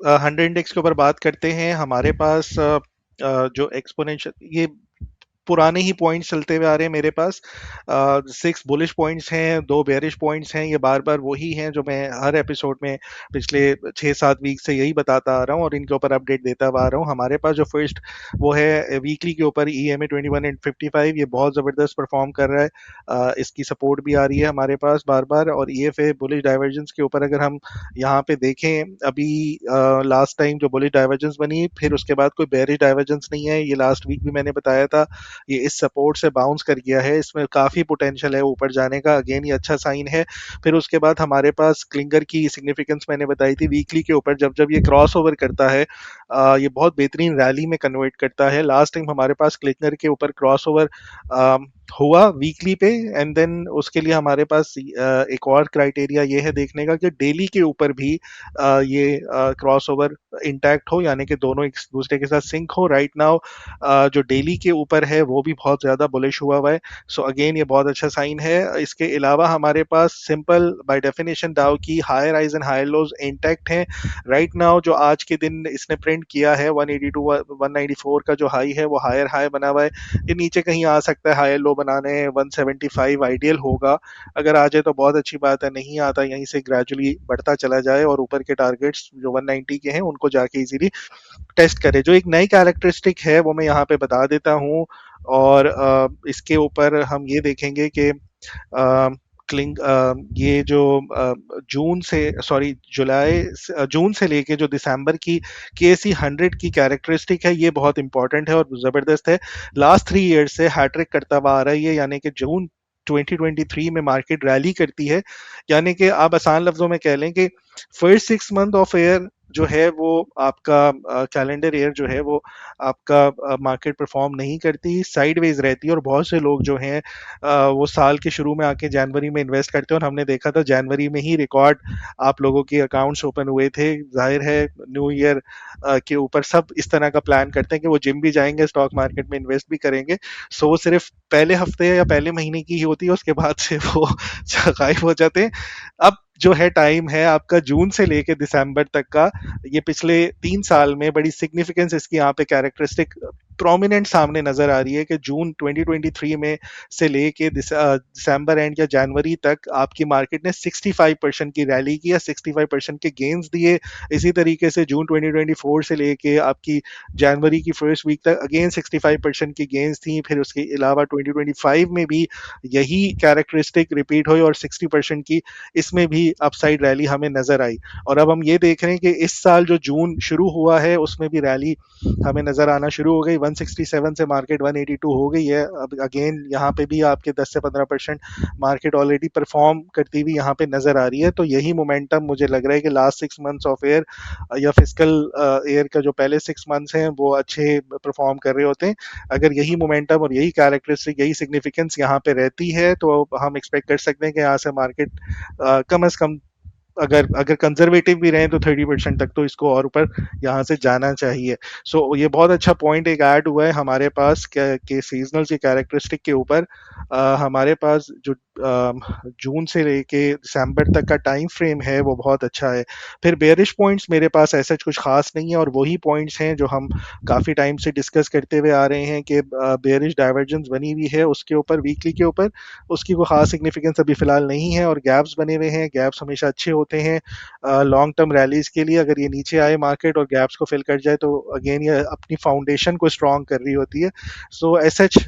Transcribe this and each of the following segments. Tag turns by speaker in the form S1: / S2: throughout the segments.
S1: Hundred index के ऊपर बात करते हैं, हमारे पास जो एक्सपोनेंशियल, ये पुराने ही पॉइंट्स चलते हुए आ रहे हैं मेरे पास। 6 बुलिश पॉइंट्स हैं, 2 बेयरिश पॉइंट्स हैं, ये बार बार वही हैं जो मैं हर एपिसोड में पिछले 6-7 वीक से यही बताता आ रहा हूँ और इनके ऊपर अपडेट देता आ रहा हूँ। हमारे पास जो फर्स्ट वो है वीकली के ऊपर EMA 21 and 55, ये बहुत ज़बरदस्त परफॉर्म कर रहा है। इसकी सपोर्ट भी आ रही है हमारे पास बार बार। और EFA बुलिश डाइवर्जेंस के ऊपर अगर हम यहाँ पे देखें, अभी लास्ट टाइम जो बुलिश डाइवर्जेंस बनी, फिर उसके बाद कोई बेयरिश डाइवर्जेंस नहीं है। ये लास्ट वीक भी मैंने बताया था, ये इस सपोर्ट से बाउंस कर गया है, इसमें काफी पोटेंशियल है ऊपर जाने का। अगेन ये अच्छा साइन है। फिर उसके बाद हमारे पास क्लिंगर की सिग्निफिकेंस मैंने बताई थी वीकली के ऊपर, जब जब ये क्रॉस ओवर करता है ये बहुत बेहतरीन रैली में कन्वर्ट करता है। लास्ट टाइम हमारे पास क्लिंगर के ऊपर क्रॉस ओवर हुआ वीकली पे, एंड देन उसके लिए हमारे पास एक और क्राइटेरिया ये है देखने का कि डेली के ऊपर भी ये क्रॉस ओवर इंटैक्ट हो, यानी कि दोनों एक दूसरे के साथ सिंक हो। राइट नाउ जो डेली के ऊपर है वो भी बहुत ज्यादा बुलिश हुआ है। सो अगेन ये बहुत अच्छा साइन है। इसके अलावा हमारे पास सिंपल बाय डेफिनेशन डाउ की higher highs and higher lows intact हैं। राइट नाउ जो आज के दिन इसने प्रिंट किया है 182 194 का जो हाई है वो हायर हाई बना हुआ है। ये नीचे कहीं आ सकता है, हायर लो बनाने 175 आइडियल होगा। अगर आ जाए तो बहुत अच्छी बात है, नहीं आता यहीं से ग्रेजुअली बढ़ता चला जाए और ऊपर के टारगेट्स जो 190 के हैं उनको जाके इजीली टेस्ट करे। जो एक नई कैरेक्टरिस्टिक है वो मैं यहाँ पे बता देता हूँ। और इसके ऊपर हम ये देखेंगे कि क्लिंग ये जो जून से सॉरी जुलाई जून से लेके जो दिसंबर की KC 100 की कैरेक्टरिस्टिक है, ये बहुत इंपॉर्टेंट है और जबरदस्त है। लास्ट 3 ईयर्स से हैट्रिक करता हुआ आ रहा है ये, यानी कि जून 2023 में मार्केट रैली करती है। यानी कि आप आसान लफ्जों में कह लें कि फर्स्ट 6 मंथ ऑफ ईयर जो है वो आपका कैलेंडर ईयर जो है वो आपका मार्केट परफॉर्म नहीं करती, साइडवेज रहती है। और बहुत से लोग जो हैं वो साल के शुरू में आके जनवरी में इन्वेस्ट करते हैं, और हमने देखा था जनवरी में ही रिकॉर्ड आप लोगों के अकाउंट्स ओपन हुए थे। जाहिर है न्यू ईयर के ऊपर सब इस तरह का प्लान करते हैं कि वो जिम भी जाएंगे, स्टॉक मार्केट में इन्वेस्ट भी करेंगे। सो वो सिर्फ पहले हफ्ते या पहले महीने की ही होती है, उसके बाद से वो गायब हो जाते हैं। अब जो है टाइम है आपका जून से लेके दिसंबर तक का, ये पिछले 3 साल में बड़ी सिग्निफिकेंस इसकी यहाँ पे कैरेक्टरिस्टिक प्रोमिनेंट सामने नजर आ रही है कि जून 2023 में से लेके दिसंबर एंड या जनवरी तक आपकी मार्केट ने 65% की रैली की या 65% के गेन्स दिए। इसी तरीके से जून 2024 से लेके आपकी जनवरी की फर्स्ट वीक तक अगेन 65% की गेन्स थी। फिर उसके अलावा 2025 में भी यही कैरेक्टरिस्टिक रिपीट हुई और 60% की इसमें भी अपसाइड रैली हमें नजर आई। और अब हम ये देख रहे हैं कि इस साल जो जून शुरू हुआ है उसमें भी रैली हमें नजर आना शुरू हो गई। 167 से मार्केट 182 हो गई है। अब अगेन यहाँ पे भी आपके 10 से 15% मार्केट ऑलरेडी परफॉर्म करती हुई यहाँ पे नजर आ रही है। तो यही मोमेंटम मुझे लग रहा है कि लास्ट 6 मंथ्स ऑफ ईयर या फिजिकल ईयर का जो पहले 6 मंथ्स हैं वो अच्छे परफॉर्म कर रहे होते हैं। अगर यही मोमेंटम और यही कैरेक्टरिस्टिक यही सिग्निफिकेंस यहाँ पे रहती है तो हम एक्सपेक्ट कर सकते हैं कि यहाँ से मार्केट कम से कम अगर अगर कंजर्वेटिव भी रहे तो 30% तक तो इसको और ऊपर यहाँ से जाना चाहिए। सो ये बहुत अच्छा पॉइंट एक ऐड हुआ है हमारे पास के सीजनल की कैरेक्टरिस्टिक के ऊपर। हमारे पास जो जून से लेके दिसंबर तक का टाइम फ्रेम है वो बहुत अच्छा है। फिर बेयरिश पॉइंट्स मेरे पास ऐसा कुछ खास नहीं है, और वही पॉइंट्स हैं जो हम काफ़ी टाइम से डिस्कस करते हुए आ रहे हैं कि बेयरिश डाइवर्जेंस बनी हुई है उसके ऊपर वीकली के ऊपर, उसकी कोई खास सिग्निफिकेंस अभी फिलहाल नहीं है। और गैप्स बने हुए हैं, गैप्स हमेशा अच्छे होते हैं लॉन्ग टर्म रैलीज के लिए। अगर ये नीचे आए मार्केट और गैप्स को फिल कर जाए तो अगेन ये अपनी फाउंडेशन को स्ट्रॉन्ग कर रही होती है। सो एस एच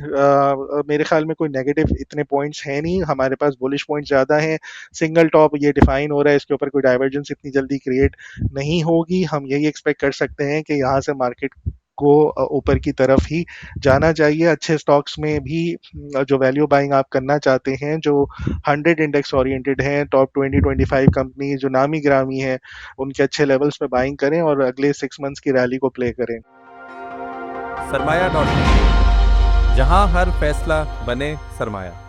S1: मेरे ख्याल में कोई नेगेटिव इतने पॉइंट्स हैं नहीं, हमारे पास बुलिश पॉइंट्स ज़्यादा हैं। सिंगल टॉप ये डिफाइन हो रहा है, इसके ऊपर कोई डाइवर्जेंस इतनी जल्दी क्रिएट नहीं होगी। हम यही एक्सपेक्ट कर सकते हैं कि यहाँ से मार्केट को ऊपर की तरफ ही जाना चाहिए। अच्छे स्टॉक्स में भी जो वैल्यू बाइंग आप करना चाहते हैं, जो 100 इंडेक्स ओरिएंटेड हैं, टॉप 20-25 कंपनी जो नामी गिरामी है, उनके अच्छे लेवल्स पे बाइंग करें और अगले 6 मंथ्स की रैली को प्ले करें।
S2: सरमाया.in, जहां हर फैसला बने सरमाया।